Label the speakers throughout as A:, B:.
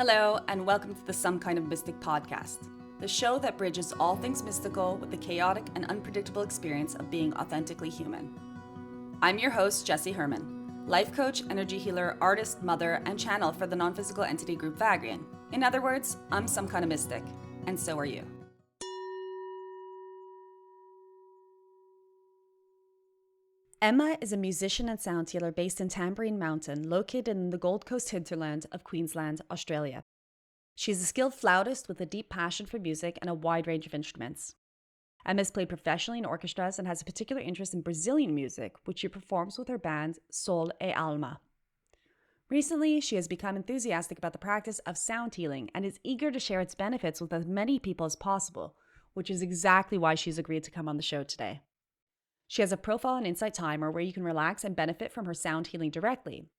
A: Hello, and welcome to the Some Kind of Mystic podcast, the show that bridges all things mystical with the chaotic and unpredictable experience of being authentically human. I'm your host, Jessie Herman, life coach, energy healer, artist, mother, and channel for the non-physical entity group Vagrein. In other words, I'm some kind of mystic, and so are you. Emma is a musician and sound healer based in Tamborine Mountain, located in the Gold Coast hinterland of Queensland, Australia. She's a skilled flautist with a deep passion for music and a wide range of instruments. Emma has played professionally in orchestras and has a particular interest in Brazilian music, which she performs with her band Sol e Alma. Recently, she has become enthusiastic about the practice of sound healing and is eager to share its benefits with as many people as possible, which is exactly why she's agreed to come on the show today. She has a profile on Insight Timer where you can relax and benefit from her sound healing directly.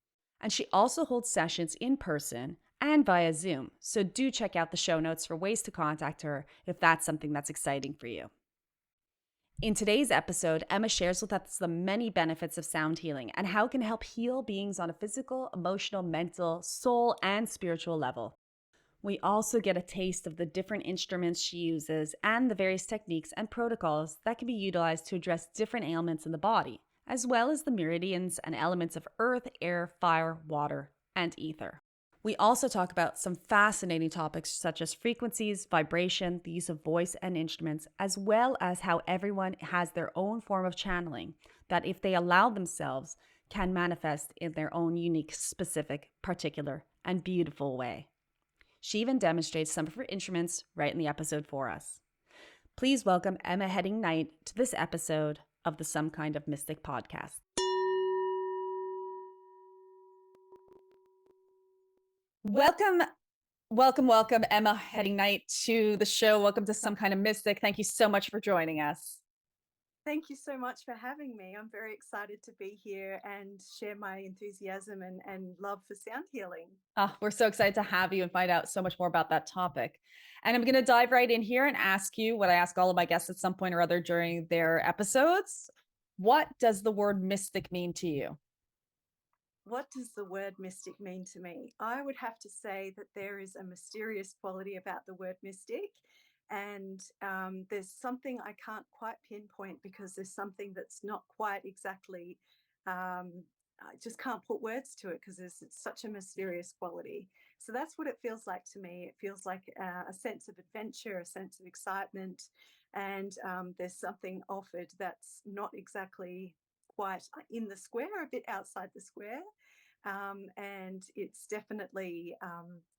A: And she also holds sessions in person and via Zoom, so do check out the show notes for ways to contact her if that's something that's exciting for you. In today's episode, Emma shares with us the many benefits of sound healing and how it can help heal beings on a physical, emotional, mental, soul, and spiritual level. We also get a taste of the different instruments she uses and the various techniques and protocols that can be utilized to address different ailments in the body, as well as the meridians and elements of earth, air, fire, water, and ether. We also talk about some fascinating topics such as frequencies, vibration, the use of voice and instruments, as well as how everyone has their own form of channeling that, if they allow themselves, can manifest in their own unique, specific, particular, and beautiful way. She even demonstrates some of her instruments right in the episode for us. Please welcome Emma Heading Knight to this episode of the Some Kind of Mystic podcast. Welcome, Emma Heading Knight, to the show. Welcome to Some Kind of Mystic. Thank you so much for joining us.
B: Thank you so much for having me. I'm very excited to be here and share my enthusiasm and love for sound healing.
A: We're so excited to have you and find out so much more about that topic. And I'm going to dive right in here and ask you what I ask all of my guests at some point or other during their episodes. What does the word mystic mean to you?
B: What does the word mystic mean to me? I would have to say that there is a mysterious quality about the word mystic. And there's something I can't quite pinpoint because there's something that's not quite exactly, I just can't put words to it because it's such a mysterious quality. So that's what it feels like to me. It feels like a sense of adventure, a sense of excitement, and there's something offered that's not exactly quite in the square, a bit outside the square. And it's definitely,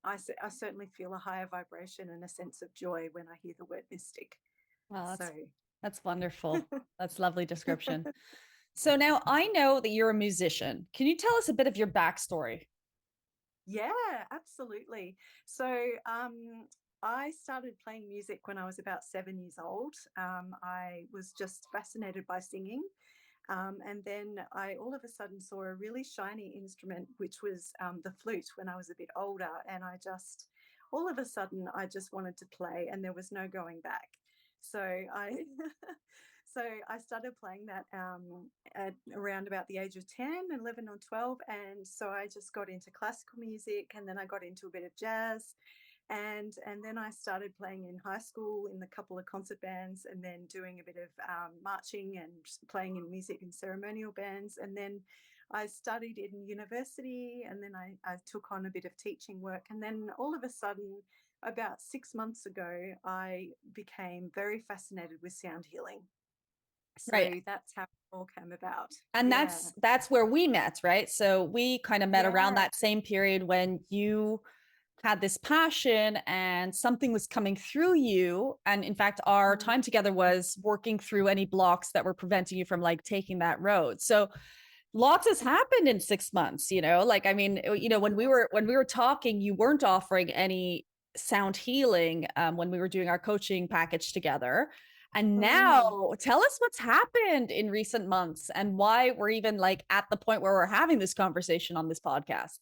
B: I certainly feel a higher vibration and a sense of joy when I hear the word mystic.
A: Well,
B: So,
A: that's wonderful. That's lovely description. So now I know that you're a musician. Can you tell us a bit of your backstory?
B: yeah, absolutely. So, I started playing music when I was about 7 years old. I was just fascinated by singing. And then I all of a sudden saw a really shiny instrument, which was the flute when I was a bit older. And all of a sudden, I just wanted to play and there was no going back. So I, so I started playing that at around about the age of 10, 11 or 12. And so I just got into classical music and then I got into a bit of jazz and then I started playing in high school in a couple of concert bands, and then doing a bit of marching and playing in music and ceremonial bands. And then I studied in university, and then I took on a bit of teaching work. And then all of a sudden, about 6 months ago, I became very fascinated with sound healing. So
A: Right.
B: that's how it all came about.
A: And
B: Yeah.
A: that's where we met, right? So we kind of met around
B: Yeah.
A: that same period when you had this passion and something was coming through you. And in fact, our
B: Mm.
A: time together was working through any blocks that were preventing you from like taking that road. So lots has happened in 6 months, like, I mean, when we were talking, you weren't offering any sound healing when we were doing our coaching package together. And now
B: Mm.
A: tell us what's happened in recent months and why we're even like at the point where we're having this conversation on this podcast.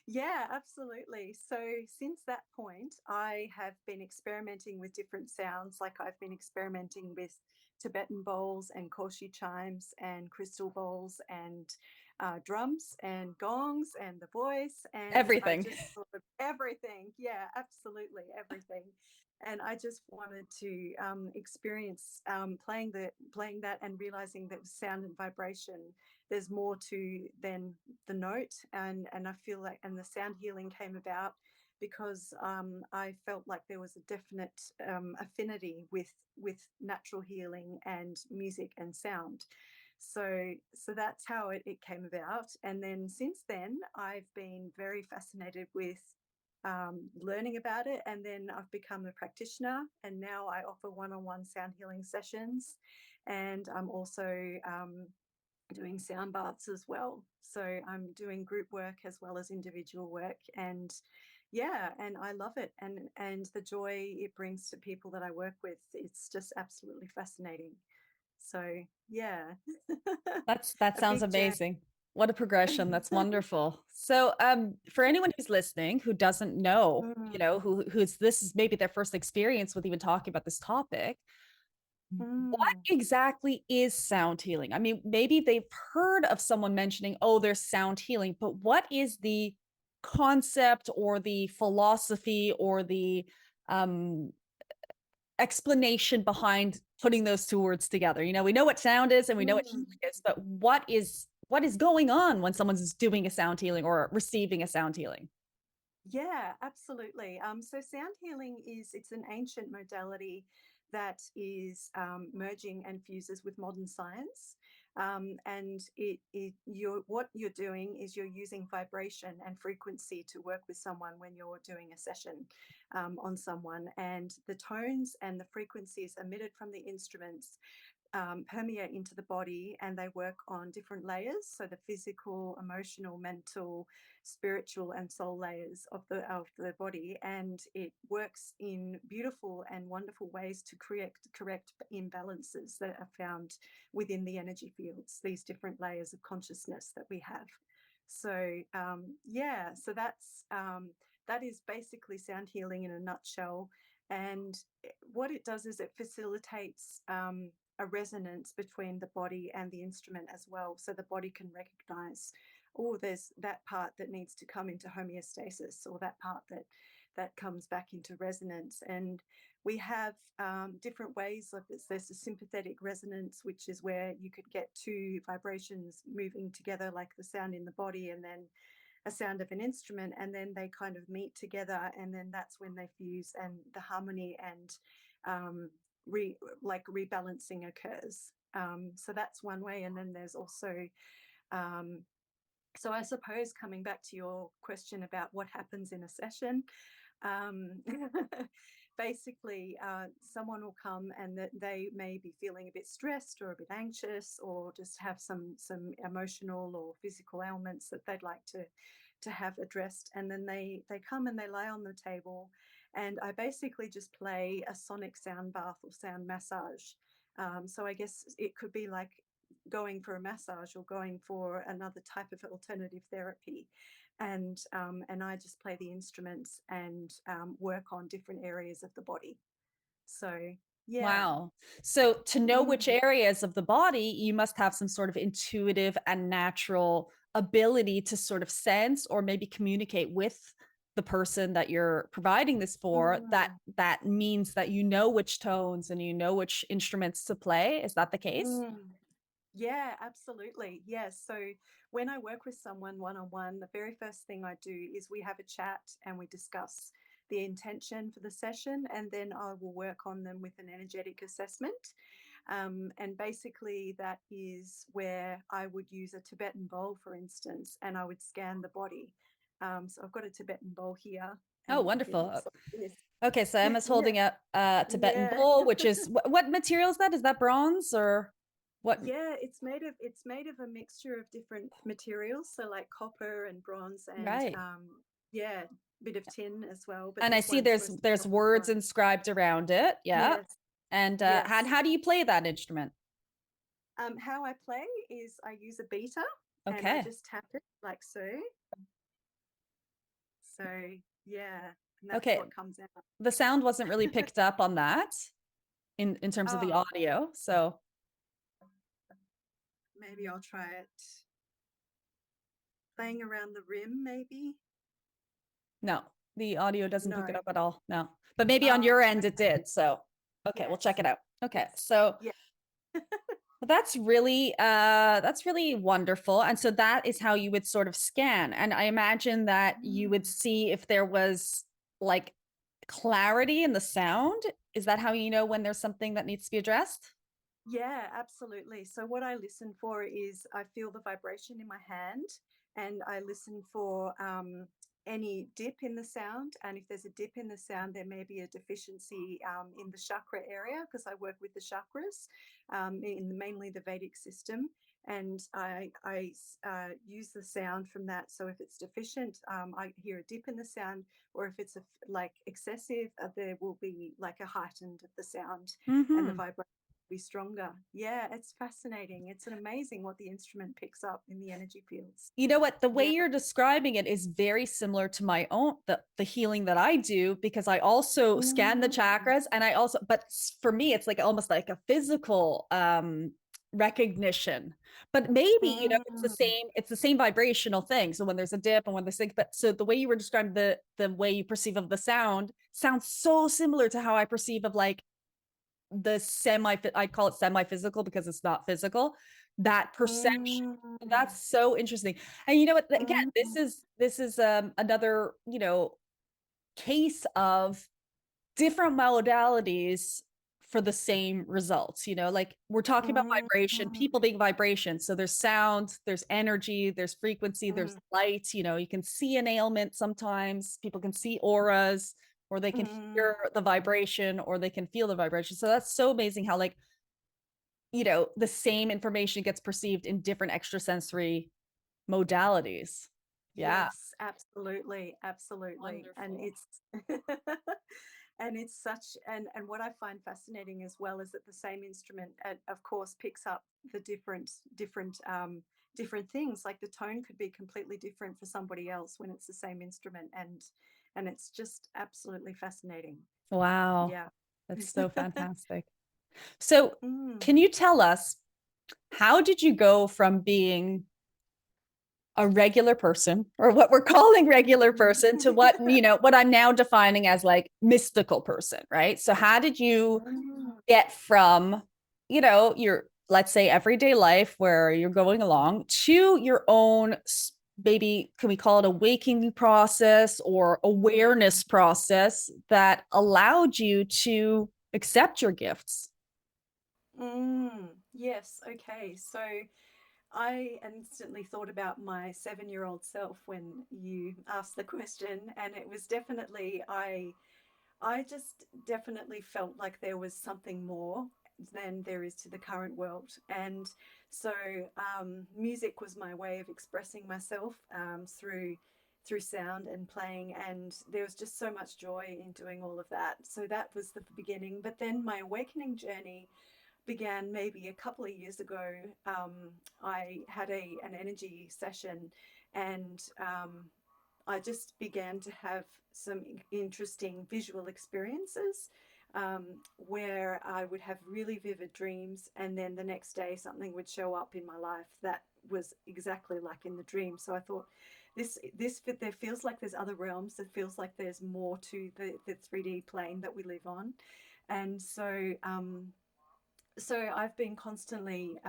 B: Yeah, absolutely. So since that point, I have been experimenting with different sounds. Like I've been experimenting with Tibetan bowls and Koshi chimes and crystal bowls and drums and gongs and the voice, and I
A: Everything.
B: just sort of everything. Yeah, absolutely everything. And I just wanted to experience playing that and realizing that with sound and vibration, there's more to than the note, and I feel like and the sound healing came about because I felt like there was a definite affinity with natural healing and music and sound. So that's how it came about. And then since then, I've been very fascinated with learning about it. And then I've become a practitioner, and now I offer one-on-one sound healing sessions. And I'm also doing sound baths as well. So I'm doing group work as well as individual work, and yeah, and I love it, and the joy it brings to people that I work with. It's just absolutely fascinating. So yeah,
A: That
B: a
A: sounds
B: big journey.
A: amazing. What a progression. That's wonderful. So, for anyone who's listening who doesn't know,
B: Mm,
A: who's this is maybe their first experience with even talking about this topic, what
B: mm,
A: exactly is sound healing? I mean, maybe they've heard of someone mentioning, oh, there's sound healing, but what is the concept or the philosophy or the um, explanation behind putting those two words together? We know what sound is and we know what healing
B: mm.
A: is, but what is going on when someone's doing a sound healing or receiving a sound healing?
B: Yeah, absolutely. So sound healing it's an ancient modality that is merging and fuses with modern science. And what you're doing is you're using vibration and frequency to work with someone when you're doing a session on someone, and the tones and the frequencies emitted from the instruments permeate into the body, and they work on different layers. So the physical, emotional, mental, spiritual, and soul layers of the body, and it works in beautiful and wonderful ways to correct imbalances that are found within the energy fields. These different layers of consciousness that we have. So yeah, so that is basically sound healing in a nutshell. And what it does is it facilitates a resonance between the body and the instrument as well. So the body can recognize, oh, there's that part that needs to come into homeostasis, or that part that comes back into resonance. And we have different ways of this. There's a sympathetic resonance, which is where you could get two vibrations moving together, like the sound in the body and then a sound of an instrument, and then they kind of meet together, and then that's when they fuse and the harmony and rebalancing occurs. So that's one way. And then there's also um, so I suppose coming back to your question about what happens in a session, um, basically, someone will come and that they may be feeling a bit stressed or a bit anxious, or just have some emotional or physical ailments that they'd like to have addressed. And then they come and they lie on the table, and I basically just play a sonic sound bath or sound massage. So I guess it could be like going for a massage or going for another type of alternative therapy, and I just play the instruments and work on different areas of the body. So yeah.
A: Wow. So to know which
B: Mm,
A: areas of the body, you must have some sort of intuitive and natural ability to sort of sense or maybe communicate with the person that you're providing this for. That
B: mm,
A: that means that you know which tones and you know which instruments to play. Is that the case?
B: mm. Yeah, absolutely. Yes. So when I work with someone one on one, the very first thing I do is we have a chat and we discuss the intention for the session, and then I will work on them with an energetic assessment. And basically, that is where I would use a Tibetan bowl, for instance, and I would scan the body. So I've got a Tibetan bowl here,
A: Oh,
B: and it
A: wonderful.
B: looks like
A: Okay, so
B: this.
A: Emma's
B: Yeah,
A: holding up a Tibetan
B: yeah.
A: bowl, which is what material is that? Is that bronze or what?
B: Yeah, it's made of a mixture of different materials, so like copper and bronze and
A: Right.
B: yeah, bit of tin as well. But
A: And I
B: this
A: see
B: one's
A: there's
B: for
A: words
B: bronze.
A: inscribed around it. Yeah.
B: Yes,
A: And
B: yes.
A: how do you play that instrument?
B: How I play is I use a beater and I
A: Okay.
B: just tap it like so. So yeah, and that's
A: Okay.
B: what comes out.
A: The sound wasn't really picked up on that in terms of the
B: Oh,
A: audio. So
B: maybe I'll try it. playing around the rim, maybe?
A: No, the audio doesn't pick it
B: No.
A: up at all. No, but maybe on
B: Oh,
A: your end it
B: okay.
A: did. So, okay, we'll check
B: Yes.
A: it out. Okay,
B: Yes.
A: so
B: Yeah.
A: that's really wonderful. And so that is how you would sort of scan. And I imagine that you would
B: Mm.
A: see if there was like clarity in the sound. Is that how you know when there's something that needs to be addressed?
B: Yeah, absolutely. So what I listen for is I feel the vibration in my hand, and I listen for any dip in the sound. And if there's a dip in the sound, there may be a deficiency in the chakra area because I work with the chakras mainly the Vedic system. And I use the sound from that. So if it's deficient, I hear a dip in the sound, or if it's like excessive, there will be like a heightened of the sound and the
A: Hmm.
B: vibration be stronger. Yeah, it's fascinating. It's an amazing what the instrument picks up in the energy fields.
A: You know what? The way
B: Yeah.
A: you're describing it is very similar to my own the healing that I do because I also scan the
B: Mm,
A: chakras and I also but for me it's like almost like a physical recognition. But maybe,
B: mm,
A: it's the same vibrational thing. So when there's a dip and when there's thing, but so the way you were describing the way you perceive of the sound sounds so similar to how I perceive of like the semi I call it semi-physical because it's not physical, that perception.
B: mm,
A: That's so interesting. And you know what? Again,
B: mm,
A: this is another, case of different modalities for the same results. Like we're talking about
B: mm,
A: vibration,
B: mm,
A: people being vibration. So there's sound, there's energy, there's frequency, there's
B: mm,
A: light. You can see an ailment sometimes. People can see auras, or they can
B: mm.
A: hear the vibration, or they can feel the vibration. So that's so amazing how, like, the same information gets perceived in different extrasensory modalities. Yeah.
B: Yes, absolutely, absolutely. And
A: Wonderful.
B: it's and it's such and what I find fascinating as well is that the same instrument of course picks up the different things. Like the tone could be completely different for somebody else when it's the same instrument, and it's just absolutely fascinating.
A: Wow.
B: Yeah.
A: That's so fantastic. So, can
B: Mm.
A: you tell us how did you go from being a regular person, or what we're calling regular person, to what I'm now defining as like mystical person, right? So how did you
B: Mm.
A: get from, your, let's say, everyday life where you're going along to your own, maybe, can we call it a waking process or awareness process that allowed you to accept your gifts?
B: Yes, okay. So I instantly thought about my 7-year-old self when you asked the question, and it was definitely I just definitely felt like there was something more than there is to the current world. And so music was my way of expressing myself through sound and playing, and there was just so much joy in doing all of that. So that was the beginning. But then my awakening journey began maybe a couple of years ago. I had an energy session, and I just began to have some interesting visual experiences where I would have really vivid dreams, and then the next day something would show up in my life that was exactly like in the dream. So I thought, this there feels like there's other realms. It feels like there's more to the 3D plane that we live on, and so I've been constantly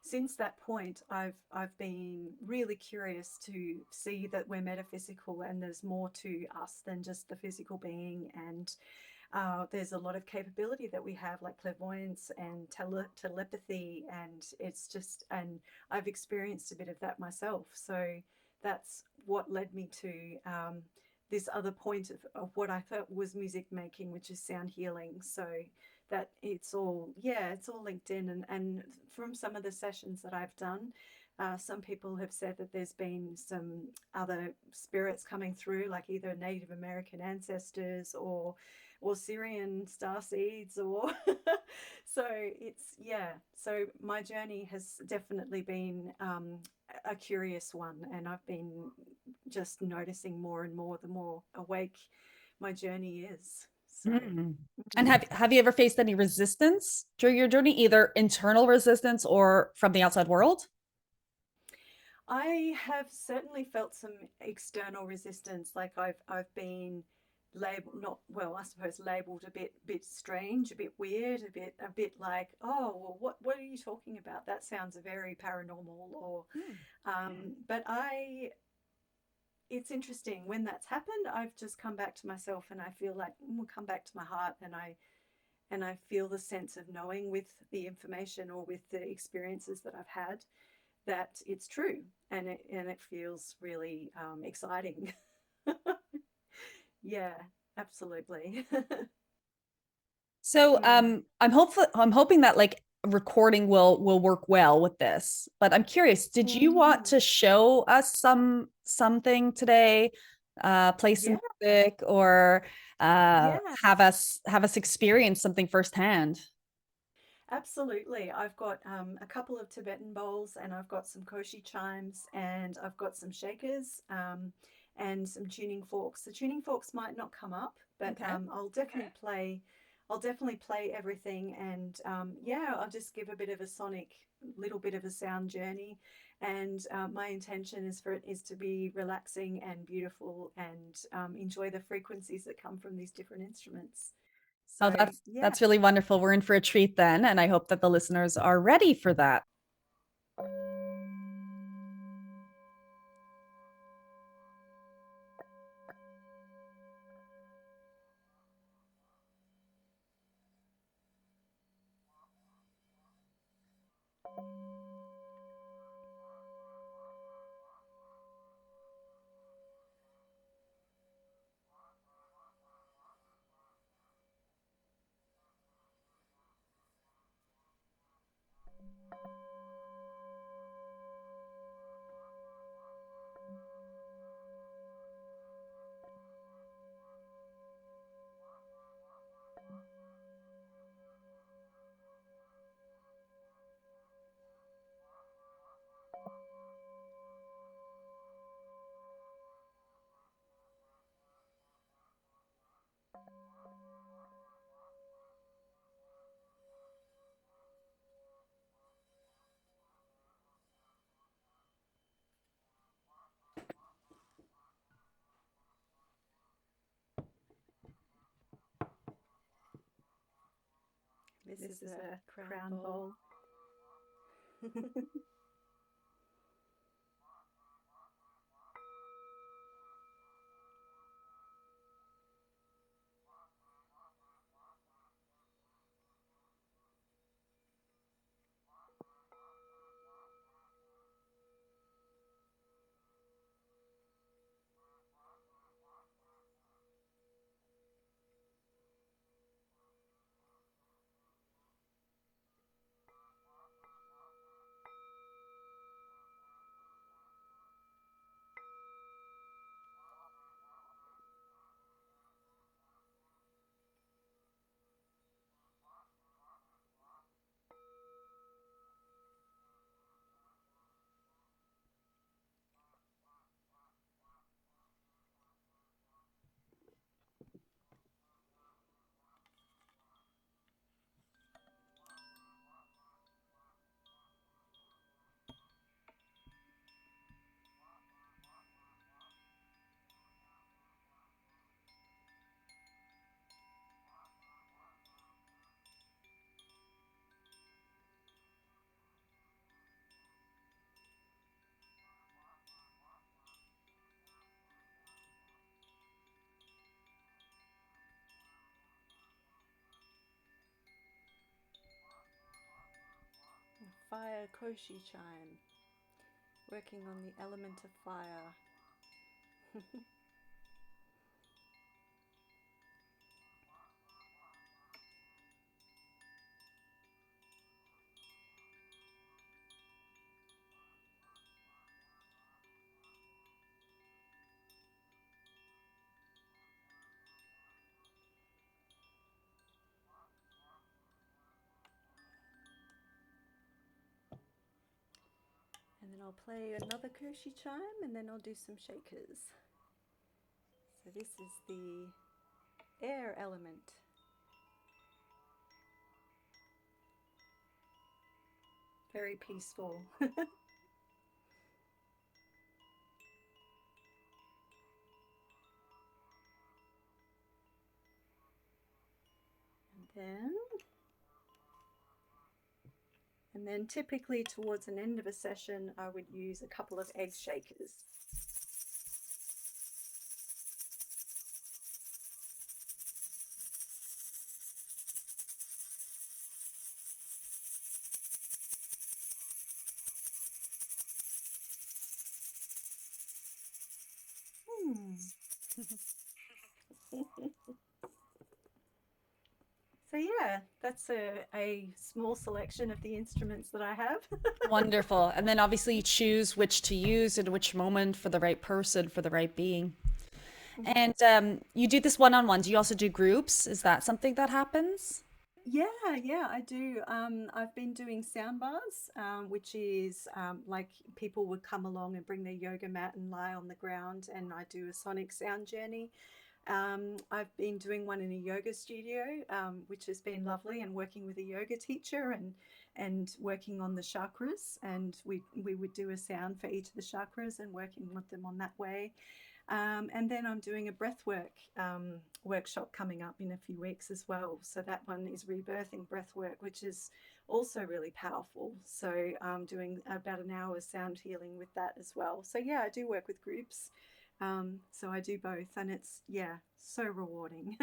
B: since that point. I've been really curious to see that we're metaphysical and there's more to us than just the physical being. And there's a lot of capability that we have, like clairvoyance and telepathy, and and I've experienced a bit of that myself. So that's what led me to this other point of what I thought was music making, which is sound healing. So that it's all linked in, and from some of the sessions that I've done, some people have said that there's been some other spirits coming through, like either Native American ancestors or Syrian star seeds, or so it's yeah. So my journey has definitely been a curious one, and I've been just noticing more and more the more awake my journey is. So.
A: Mm. And
B: Mm.
A: have you ever faced any resistance during your journey, either internal resistance or from the outside world?
B: I have certainly felt some external resistance. Like I've been labeled, not well, I suppose labeled a bit strange, a bit weird, a bit like, oh well, what are you talking about? That sounds very paranormal. Or
A: Hmm.
B: but I it's interesting when that's happened. I've just come back to myself, and I feel like we'll come back to my heart, and I feel the sense of knowing with the information or with the experiences that I've had that it's true, and it feels really exciting. Yeah, absolutely.
A: So
B: Mm.
A: I'm hoping that like recording will work well with this. But I'm curious, did you want
B: Mm.
A: to show us something today? Play some
B: Yeah,
A: music or
B: yeah.
A: have us experience something firsthand?
B: Absolutely. I've got a couple of Tibetan bowls, and I've got some koshi chimes, and I've got some shakers, and some tuning forks. The tuning forks might not come up, but
A: Okay.
B: I'll definitely play. I'll definitely play everything, and yeah, I'll just give a bit of a sonic, little bit of a sound journey. And my intention is for it is to be relaxing and beautiful, and enjoy the frequencies that come from these different instruments.
A: Oh,
B: So yeah.
A: that's really wonderful. We're in for a treat then, and I hope that the listeners are ready for that.
B: This is a crown bowl. Fire koshi chime, working on the element of fire. And then I'll play another koshi chime, and then I'll do some shakers. So this is the air element. Very peaceful. Then, and then typically towards an end of a session, I would use a couple of egg shakers. Hmm. So yeah, that's a small selection of the instruments that I have.
A: Wonderful. And then obviously you choose which to use in which moment for the right person, for the right being. And you do this one-on-one. Do you also do groups? Is that something that happens?
B: Yeah, I do. I've been doing sound bars, which is like people would come along and bring their yoga mat and lie on the ground, and I do a sonic sound journey. I've been doing one in a yoga studio, which has been lovely, and working with a yoga teacher and working on the chakras. And we would do a sound for each of the chakras and working with them on that way. And then I'm doing a breathwork workshop coming up in a few weeks as well. So that one is rebirthing breathwork, which is also really powerful. So I'm doing about an hour's sound healing with that as well. So yeah, I do work with groups. So I do both, and it's yeah, so rewarding.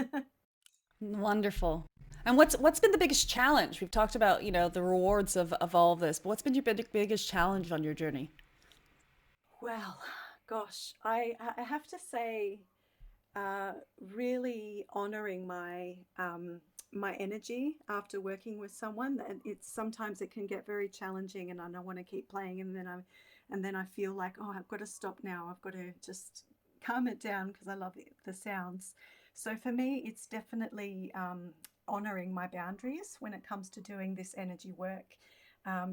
A: Wonderful. And what's been the biggest challenge? We've talked about, the rewards of all of this, but what's been your biggest challenge on your journey?
B: Well, gosh, I have to say uh, really honoring my energy after working with someone. And it's sometimes it can get very challenging, and I don't want to keep playing, and then I feel like, oh, I've got to stop now. I've got to just calm it down because I love the sounds. So for me, it's definitely honoring my boundaries when it comes to doing this energy work.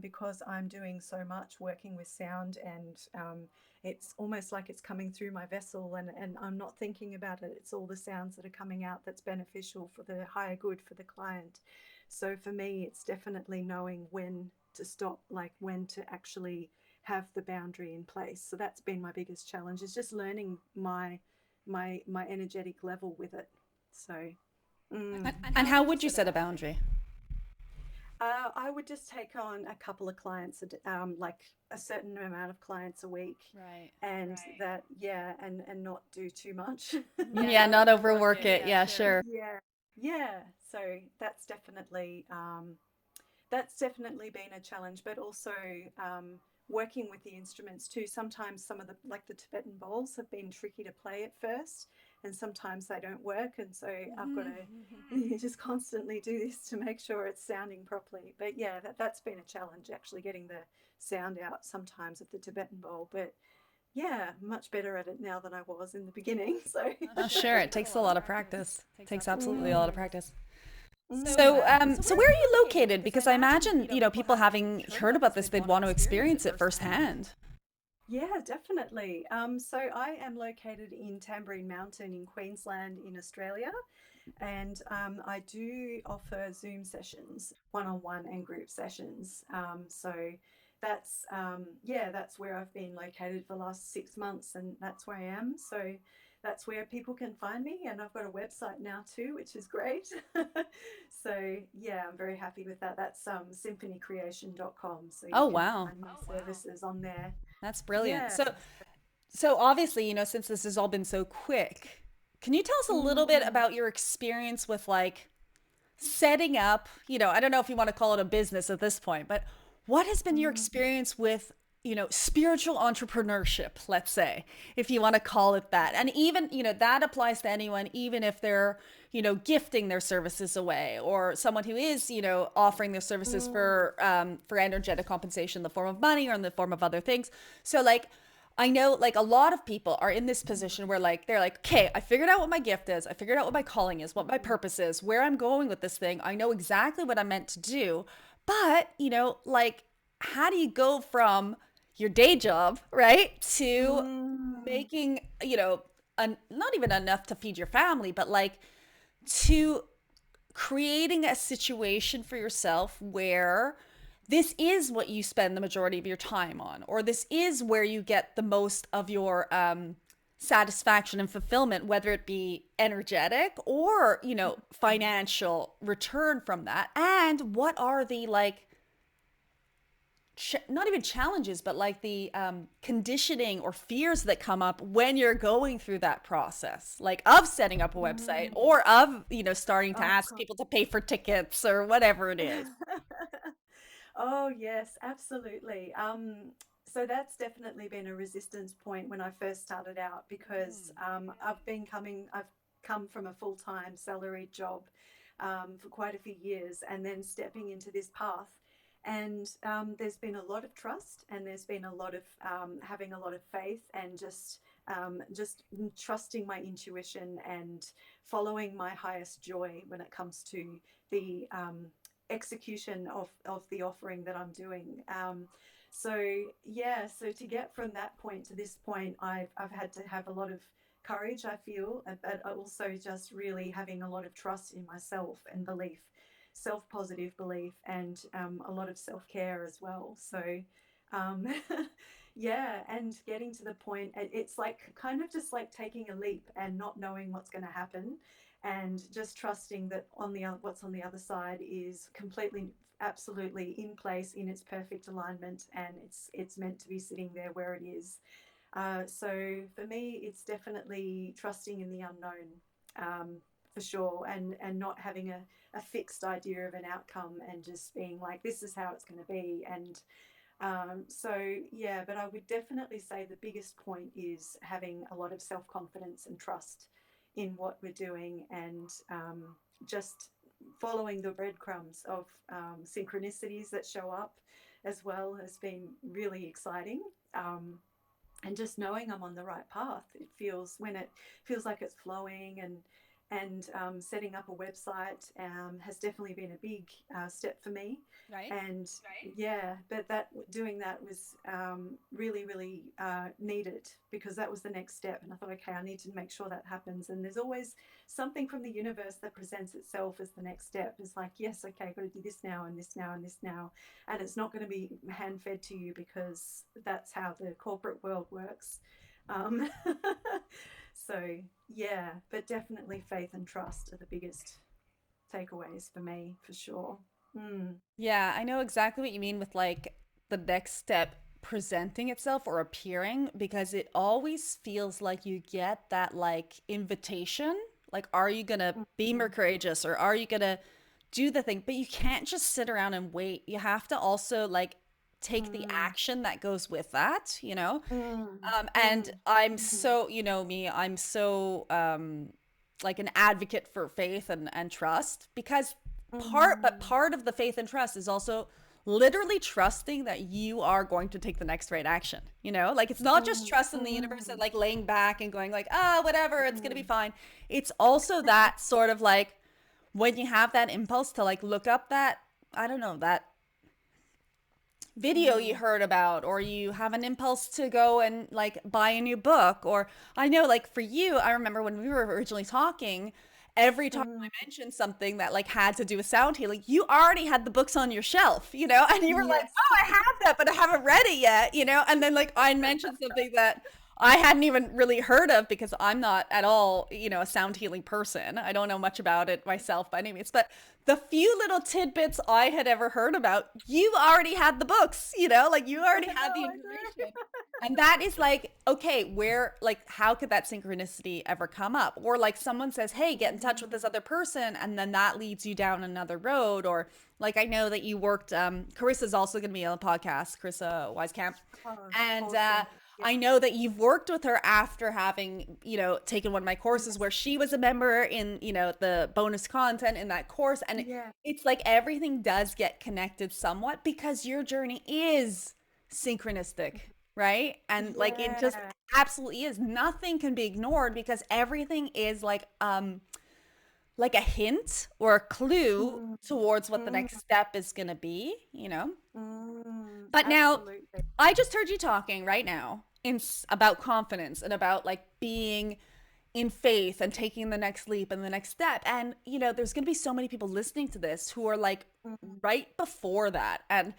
B: Because I'm doing so much working with sound, and it's almost like it's coming through my vessel, and I'm not thinking about it. It's all the sounds that are coming out that's beneficial for the higher good for the client. So for me, it's definitely knowing when to stop, like when to actually have the boundary in place. So that's been my biggest challenge, is just learning my energetic level with it. So
A: And how would you set a boundary?
B: I would just take on a couple of clients, like a certain amount of clients a week,
A: Right.
B: and that, yeah, and not do too much.
A: Yeah, not overwork it. Yeah, sure.
B: Yeah, yeah. So that's definitely been a challenge, but also working with the instruments too. Sometimes some of the, like the Tibetan bowls, have been tricky to play at first, and sometimes they don't work, and so I've got to just constantly do this to make sure it's sounding properly. But yeah, that's been a challenge, actually getting the sound out sometimes of the Tibetan bowl. But yeah, much better at it now than I was in the beginning. So
A: Oh, sure. It takes a lot of practice. It takes absolutely a lot of
B: mm,
A: practice.
B: mm.
A: So where are you located? Because I imagine, people having heard about this, they'd want to experience it firsthand.
B: Yeah, definitely. So I am located in Tamborine Mountain in Queensland in Australia, and I do offer Zoom sessions, one-on-one and group sessions. So that's where I've been located for the last 6 months, and that's where I am. So that's where people can find me, and I've got a website now too, which is great. So yeah, I'm very happy with that. That's symphonycreation.com, so you
A: Oh,
B: can
A: wow.
B: find my services on there.
A: That's brilliant.
B: Yeah.
A: So obviously, since this has all been so quick, can you tell us a little bit
B: Mm,
A: about your experience with like setting up, I don't know if you want to call it a business at this point, but what has been your
B: mm,
A: experience with, spiritual entrepreneurship, let's say, if you want to call it that. And even, that applies to anyone, even if they're, gifting their services away, or someone who is, offering their services
B: mm,
A: for energetic compensation in the form of money or in the form of other things. So like, I know like a lot of people are in this position where like they're like, okay, I figured out what my gift is. I figured out what my calling is, what my
B: mm,
A: purpose is, where I'm going with this thing. I know exactly what I'm meant to do. But, like how do you go from your day job, right, to
B: mm,
A: making, not even enough to feed your family, but like to creating a situation for yourself where this is what you spend the majority of your time on, or this is where you get the most of your satisfaction and fulfillment, whether it be energetic or, financial return from that? And what are the like, not even challenges, but like the conditioning or fears that come up when you're going through that process, like of setting up a website
B: Mm.
A: or of, starting to
B: Oh,
A: ask
B: God.
A: people to pay for tickets or whatever it is?
B: Oh, yes, absolutely. So that's definitely been a resistance point when I first started out because I've come from a full-time salaried job for quite a few years and then stepping into this path. And there's been a lot of trust and there's been a lot of having a lot of faith and just trusting my intuition and following my highest joy when it comes to the execution of the offering that I'm doing. So yeah, so to get from that point to this point, I've had to have a lot of courage, I feel, but also just really having a lot of trust in myself and belief, self-positive belief, and a lot of self-care as well. So um, yeah, and getting to the point, it's like kind of just like taking a leap and not knowing what's going to happen and just trusting that on the what's on the other side is completely absolutely in place in its perfect alignment and it's meant to be sitting there where it is. So for me it's definitely trusting in the unknown, for sure, and not having a fixed idea of an outcome and just being like this is how it's going to be. And so yeah, but I would definitely say the biggest point is having a lot of self-confidence and trust in what we're doing and just following the breadcrumbs of synchronicities that show up as well has been really exciting. And just knowing I'm on the right path. It feels when it feels like it's flowing and setting up a website has definitely been a big step for me.
A: Right.
B: And yeah, but that doing that was really really needed because that was the next step. And I thought, okay, I need to make sure that happens. And there's always something from the universe that presents itself as the next step. It's like, yes, okay, I've got to do this now and this now and this now, and it's not going to be hand fed to you because that's how the corporate world works. Um, so yeah, but definitely faith and trust are the biggest takeaways for me, for sure. Mm.
A: Yeah, I know exactly what you mean with like the next step presenting itself or appearing because it always feels like you get that like invitation. Like, are you gonna be more
B: Mm.
A: courageous or are you gonna do the thing? But you can't just sit around and wait. You have to also like take the
B: Mm.
A: action that goes with that, you know?
B: Mm.
A: And
B: Mm.
A: I'm
B: Mm.
A: so, you know me, I'm so like an advocate for faith and trust because
B: Mm.
A: part of the faith and trust is also literally trusting that you are going to take the next right action. Like it's not just
B: Mm.
A: trust in the universe and
B: Mm.
A: like laying back and going like, ah, whatever, it's gonna be fine. It's also that sort of like when you have that impulse to like look up that, I don't know, that video you
B: Mm.
A: heard about, or you have an impulse to go and like buy a new book. Or I know like for you, I remember when we were originally talking, every time
B: Mm.
A: I mentioned something that like had to do with sound healing, you already had the books on your shelf, and you were like,
B: Yes.
A: oh, I have that but I haven't read it yet, and then like I mentioned something that I hadn't even really heard of because I'm not at all, a sound healing person. I don't know much about it myself by any means, but the few little tidbits I had ever heard about, you already had the books, like you
B: I
A: already had
B: know,
A: the
B: I know.
A: information. And that is like, okay, like, how could that synchronicity ever come up? Or like someone says, hey, get in touch with this
B: Mm.
A: other person. And then that leads you down another road. Or like, I know that you worked, Carissa's also going to be on the podcast, Carissa Wisekamp.
B: Oh,
A: And
B: awesome. Yeah.
A: I know that you've worked with her after having, taken one of my courses
B: Yes.
A: where she was a member in, the bonus content in that course. And
B: Yeah.
A: it's like everything does get connected somewhat because your journey is synchronistic, right? And like it just
B: Yeah.
A: absolutely is. Nothing can be ignored because everything is like a hint or a clue
B: Mm.
A: towards what the
B: Mm.
A: next step is going to be.
B: Mm.
A: But now
B: Absolutely.
A: I just heard you talking right now about confidence and about like being in faith and taking the next leap and the next step. And, there's going to be so many people listening to this who are like
B: Mm.
A: right before that. And,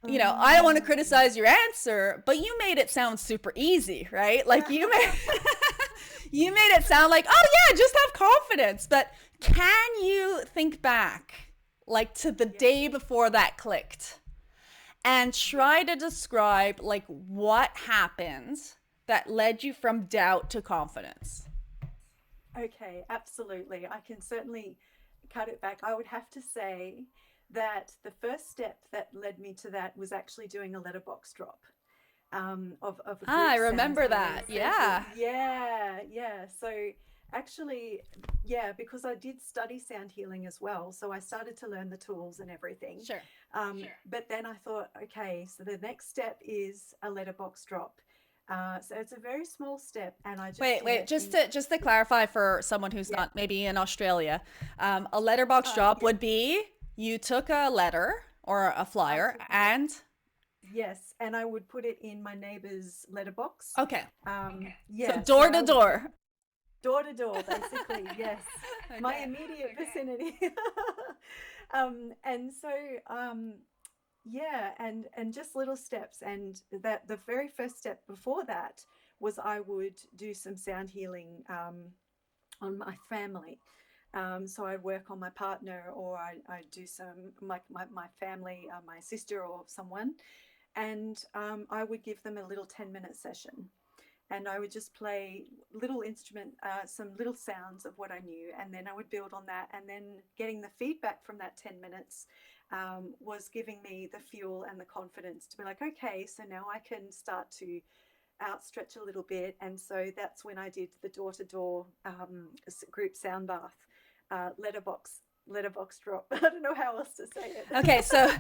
A: I don't want to
B: Mm.
A: criticize your answer, but you made it sound super easy, right? Like you made You made it sound like, oh yeah, just have confidence. But can you think back, like to the
B: Yeah,
A: day before that clicked, and
B: yeah.
A: try to describe like what happened that led you from doubt to confidence?
B: Okay, absolutely. I can certainly cut it back. I would have to say that the first step that led me to that was actually doing a letterbox drop. Of a
A: Ah, I
B: group sound
A: remember
B: healing
A: that.
B: session.
A: Yeah.
B: Yeah, yeah. So actually, yeah, because I did study sound healing as well. So I started to learn the tools and everything.
A: Sure.
B: But then I thought, okay, so the next step is a letterbox drop. So it's a very small step, and I just
A: Wait,
B: did
A: wait.
B: it
A: Just
B: in,
A: to clarify for someone who's
B: yeah,
A: not maybe in Australia, a letterbox drop
B: yeah.
A: would be you took a letter or a
B: I
A: flyer
B: took a letter,
A: and
B: yes, and I would put it in my neighbor's letterbox.
A: okay, so
B: Yeah, so
A: door to
B: I would
A: door.
B: door to door, basically. Yes, my
A: Okay.
B: immediate vicinity. And so, yeah, and just little steps. And that the very first step before that was I would do some sound healing on my family. So I'd work on my partner, or I'd do some my family, my sister or someone, and I would give them a little 10-minute session, and I would just play little instrument, some little sounds of what I knew, and then I would build on that, and then getting the feedback from that 10 minutes was giving me the fuel and the confidence to be like, okay, so now I can start to outstretch a little bit, and so that's when I did the door-to-door group sound bath, letterbox drop. I don't know how else to say it.
A: Okay, so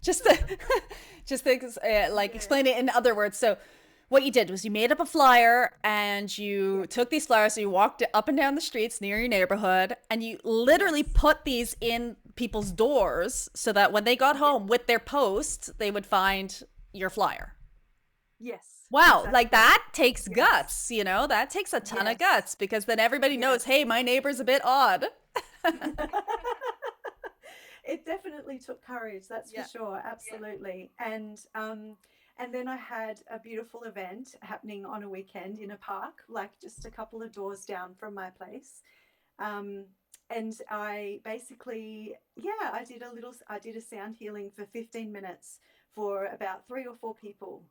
A: just to like
B: Yeah,
A: explain it in other words. So what you did was you made up a flyer and
B: yeah,
A: you took these flyers, so you walked up and down the streets near your neighborhood and you literally
B: yes,
A: put these in people's doors so that when they got
B: yeah,
A: home with their post, they would find your flyer.
B: yes,
A: Wow, like
B: exactly.
A: that takes
B: Yes,
A: guts, you know? That takes a ton of
B: yes,
A: guts because then everybody knows,
B: yes.
A: hey, my neighbor's a bit odd.
B: It definitely took courage, that's for
A: Yeah.
B: sure, absolutely. And then I had a beautiful event happening on a weekend in a park, like just a couple of doors down from my place. Um, and I basically, yeah, I did a sound healing for 15 minutes for about 3 or 4 people.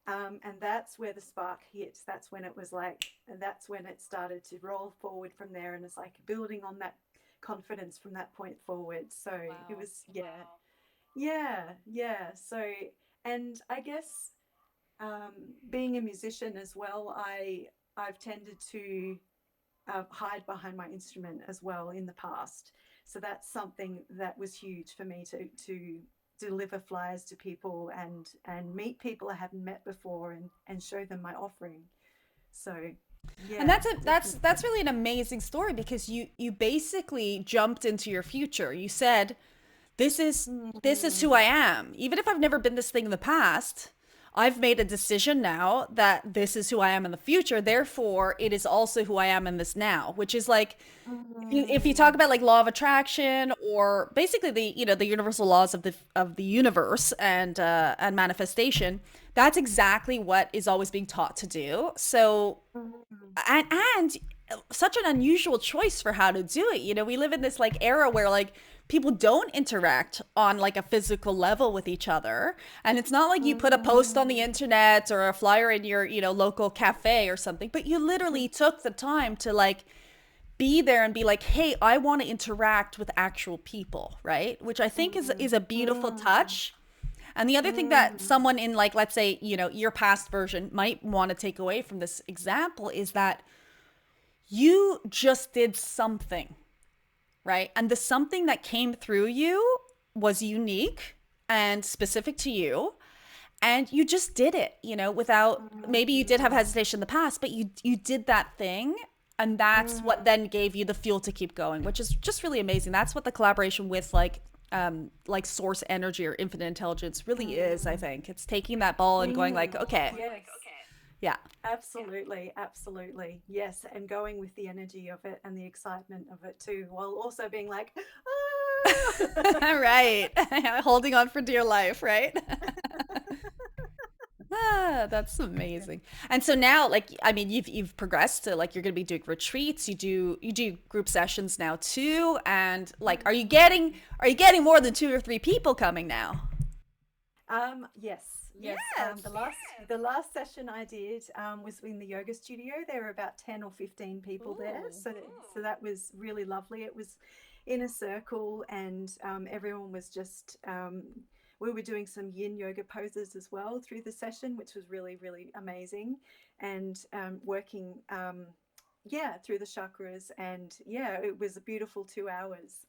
B: And that's where the spark hit. That's when it was like, and that's when it started to roll forward from there. And it's like building on that confidence from that point forward. So it
A: Wow.
B: was, yeah, yeah, yeah. So, and I guess being a musician as well, I've tended to hide behind my instrument as well in the past. So that's something that was huge for me to deliver flyers to people and meet people I haven't met before and show them my offering. So
A: And
B: yeah,
A: that's
B: definitely.
A: really an amazing story because you basically jumped into your future. You said, this is this is who
B: Mm,
A: I am. Even if I've never been this thing in the past, I've made a decision now that this is who I am in the future. Therefore, it is also who I am in this now, which is like if you talk
B: mm,
A: about like law of attraction or basically the the universal laws of the universe and manifestation, that's exactly what is always being taught to do. So
B: mm,
A: and such an unusual choice for how to do it. We live in this like era where like people don't interact on like a physical level with each other. And it's not like you put a post on the
B: mm,
A: internet or a flyer in your, local cafe or something, but you literally took the time to like be there and be like, "Hey, I want to interact with actual people," right? Which I think is a beautiful
B: mm,
A: touch. And the other thing that
B: mm,
A: someone in like let's say, your past version might want to take away from this example is that you just did something, right? And the something that came through you was unique and specific to you. And you just did it, without maybe you did have
B: mm,
A: hesitation in the past, but you did that thing. And that's what
B: mm,
A: then gave you the fuel to keep going, which is just really amazing. That's what the collaboration with like source energy or infinite intelligence really is, I
B: mm.
A: think. It's taking that ball and going like,
B: Mm,
A: okay,
B: yes,
A: yeah.
B: absolutely, absolutely. Yes, and going with the energy of it and the excitement of it too, while also being like, ah!
A: Right. Holding on for dear life, right? Ah, that's amazing. And so now, like, I mean, you've progressed to like you're going to be doing retreats. You do group sessions now too. And like, are you getting more than two or three people coming now?
B: Yes, yes.
A: Yes.
B: The last session I did was in the yoga studio. There were about 10 or 15 people there,
A: Ooh.
B: so that was really lovely. It was in a circle, and everyone was just. We were doing some yin yoga poses as well through the session, which was really, really amazing, and working, yeah, through the chakras, and yeah, it was a beautiful 2 hours,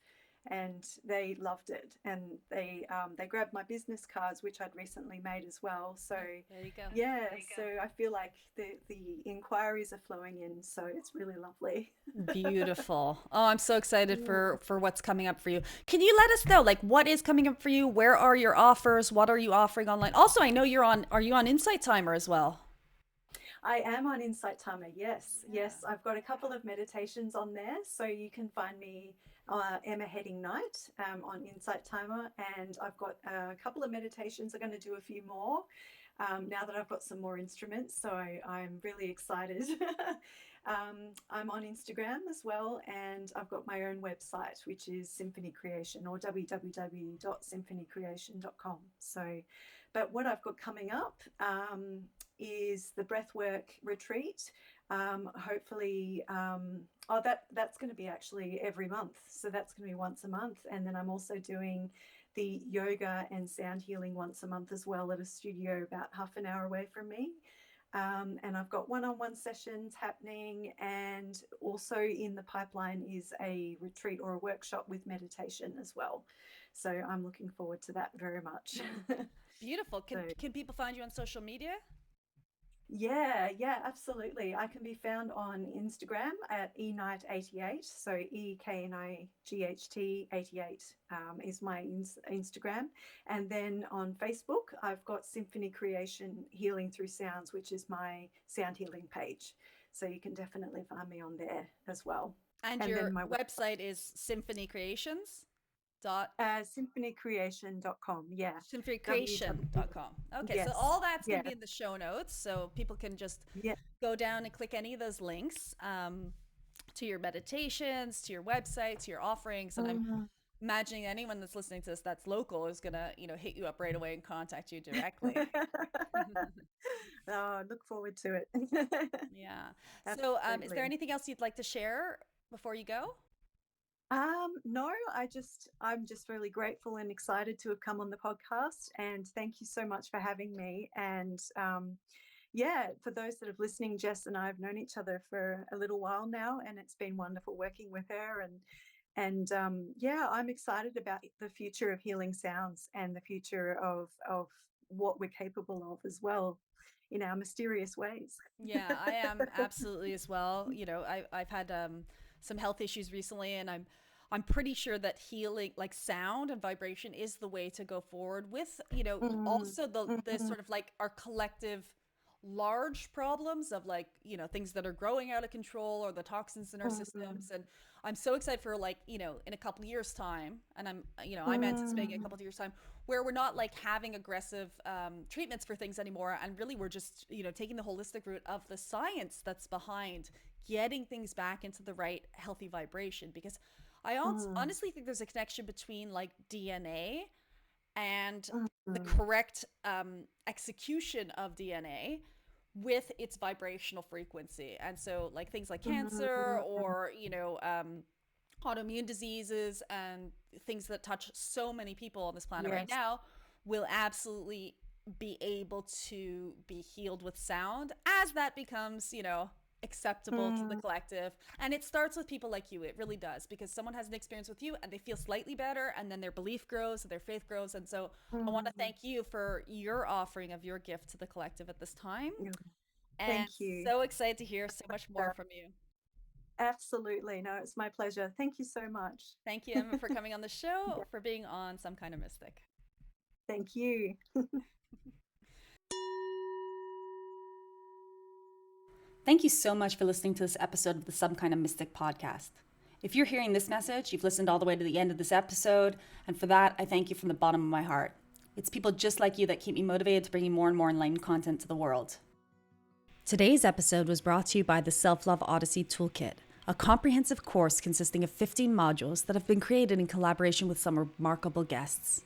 B: and they loved it, and they grabbed my business cards, which I'd recently made as well. So
A: Oh, there you go.
B: yeah, so I feel like the inquiries are flowing in, so it's really lovely.
A: Beautiful. Oh, I'm so excited
B: Yeah.
A: for what's coming up for you. Can you let us know like what is coming up for you? Where are your offers? What are you offering online? Also, I know are you on Insight Timer as well?
B: I am on Insight Timer. Yes,
A: Yeah.
B: yes. I've got a couple of meditations on there, so you can find me Emma Heading Night on Insight Timer, and I've got a couple of meditations. I'm going to do a few more now that I've got some more instruments. So I'm really excited. I'm on Instagram as well, and I've got my own website, which is Symphony Creation, or www.symphonycreation.com. So, but what I've got coming up is the breathwork retreat. Hopefully, that's going to be actually every month. So that's going to be once a month, and then I'm also doing the yoga and sound healing once a month as well at a studio about half an hour away from me. And I've got one-on-one sessions happening, and also in the pipeline is a retreat or a workshop with meditation as well. So I'm looking forward to that very much.
A: Beautiful. Can
B: So
A: can people find you on social media?
B: yeah, yeah, absolutely. I can be found on Instagram at eknight88. So EKNIGHT88 is my Instagram. And then on Facebook, I've got Symphony Creation Healing Through Sounds, which is my sound healing page. So you can definitely find me on there as well.
A: And
B: And then
A: your
B: my
A: website is Symphony Creations dot
B: symphonycreation.com. Yeah. www.
A: symphonycreation.com. Okay, so
B: Yes.
A: all that's going
B: Yeah.
A: to be in the show notes, so people can just
B: Yeah.
A: go down and click any of those links to your meditations, to your website, to your offerings, and I'm
B: Mhm.
A: imagining anyone that's listening to this that's local is gonna, hit you up right away and contact you directly.
B: Oh, look forward to it.
A: Yeah. So, is there
B: Absolutely.
A: anything else you'd like to share before you go?
B: No, I'm just really grateful and excited to have come on the podcast, and thank you so much for having me. And yeah, for those that are listening, Jess and I have known each other for a little while now, and it's been wonderful working with her. And yeah, I'm excited about the future of healing sounds and the future of what we're capable of as well in our mysterious ways.
A: Yeah, I am absolutely as well. I've had some health issues recently, and I'm pretty sure that healing, like sound and vibration, is the way to go forward with,
B: Mm,
A: also the
B: mhm,
A: sort of like our collective large problems of like, things that are growing out of control or the toxins in our
B: mhm,
A: systems. And I'm so excited for like, in a couple of years time, and I'm anticipating a
B: mm,
A: couple of years time where we're not like having aggressive treatments for things anymore, and really we're just taking the holistic route of the science that's behind getting things back into the right healthy vibration. Because I
B: mm,
A: honestly think there's a connection between like DNA and the
B: mhm,
A: correct execution of DNA with its vibrational frequency. And so like things like cancer
B: mhm,
A: or autoimmune diseases and things that touch so many people on this planet right
B: yes.
A: now will absolutely be able to be healed with sound as that becomes, acceptable to the
B: Mm,
A: collective. And it starts with people like you. It really does, because someone has an experience with you and they feel slightly better, and then their belief grows and their faith grows. And so I want to
B: mm,
A: thank you for your offering of your gift to the collective at this time,
B: mm.
A: and
B: Thank you.
A: so excited to hear so much more
B: Uh,
A: from you.
B: Absolutely. No, it's my pleasure. Thank you so much.
A: Thank you, Emma, for coming on the
B: Yeah,
A: show, for being on Some Kind of Mystic.
B: thank you.
A: Thank you so much for listening to this episode of the Some Kind of Mystic podcast. If you're hearing this message, you've listened all the way to the end of this episode, and for that, I thank you from the bottom of my heart. It's people just like you that keep me motivated to bring you more and more enlightened content to the world. Today's episode was brought to you by the Self-Love Odyssey Toolkit, a comprehensive course consisting of 15 modules that have been created in collaboration with some remarkable guests.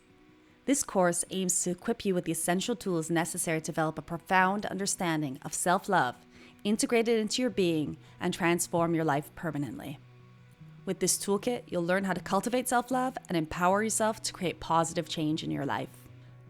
A: This course aims to equip you with the essential tools necessary to develop a profound understanding of self-love, integrate it into your being, and transform your life permanently. With this toolkit, you'll learn how to cultivate self-love and empower yourself to create positive change in your life.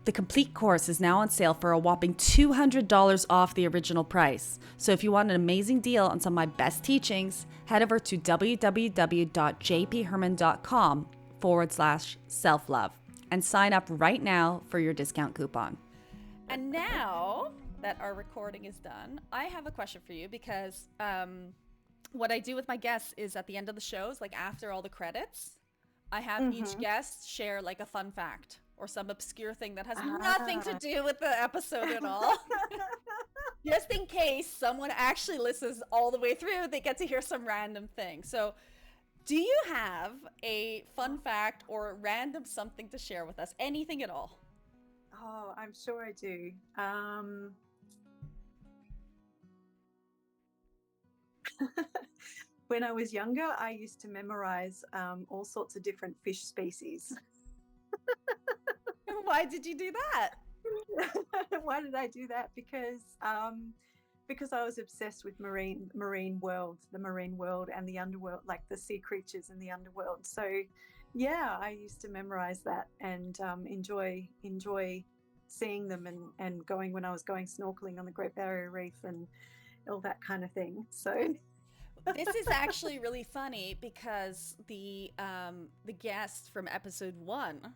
A: The complete course is now on sale for a whopping $200 off the original price. So if you want an amazing deal on some of my best teachings, head over to www.jpherman.com/self-love and sign up right now for your discount coupon. And now that our recording is done, I have a question for you because what I do with my guests is at the end of the shows, like after all the credits, I have each guest share like a fun fact or some obscure thing that has nothing to do with the episode at all. Just in case someone actually listens all the way through, they get to hear some random thing. So do you have a fun fact or random something to share with us? Anything at all?
B: Oh, I'm sure I do. When I was younger, I used to memorize all sorts of different fish species.
A: Why did you do that?
B: Why did I do that? Because I was obsessed with marine world, the marine world and the underworld, like the sea creatures in the underworld. So yeah, I used to memorize that and enjoy seeing them and going when I was going snorkeling on the Great Barrier Reef and all that kind of thing. So
A: This is actually really funny because the guest from episode 1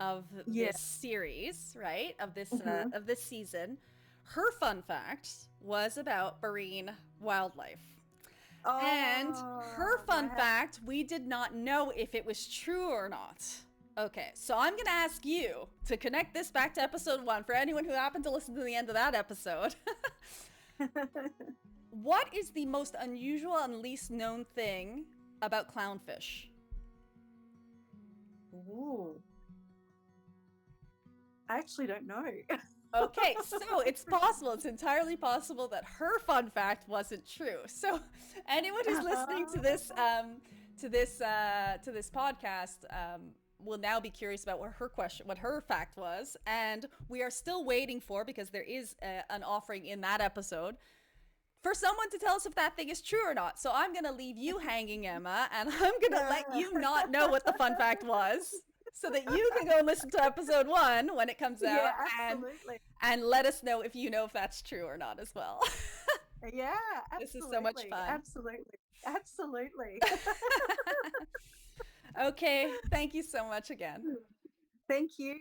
A: of this series, right, of this season, her fun fact was about marine wildlife. And her fun fact, we did not know if it was true or not. Okay, so I'm going to ask you to connect this back to episode 1 for anyone who happened to listen to the end of that episode. What is the most unusual and least known thing about clownfish?
B: Ooh. I actually don't know.
A: Okay, so it's possible, it's entirely possible that her fun fact wasn't true. So anyone who's listening to this podcast will now be curious about what her fact was, and we are still waiting for, because there is an offering in that episode, for someone to tell us if that thing is true or not. So I'm going to leave you hanging, Emma, and I'm going to let you not know what the fun fact was so that you can go and listen to episode 1 when it comes out.
B: Yeah, absolutely.
A: And let us know if you know if that's true or not as well.
B: Yeah, absolutely.
A: This is so much fun.
B: Absolutely.
A: Okay, thank you so much again.
B: Thank you.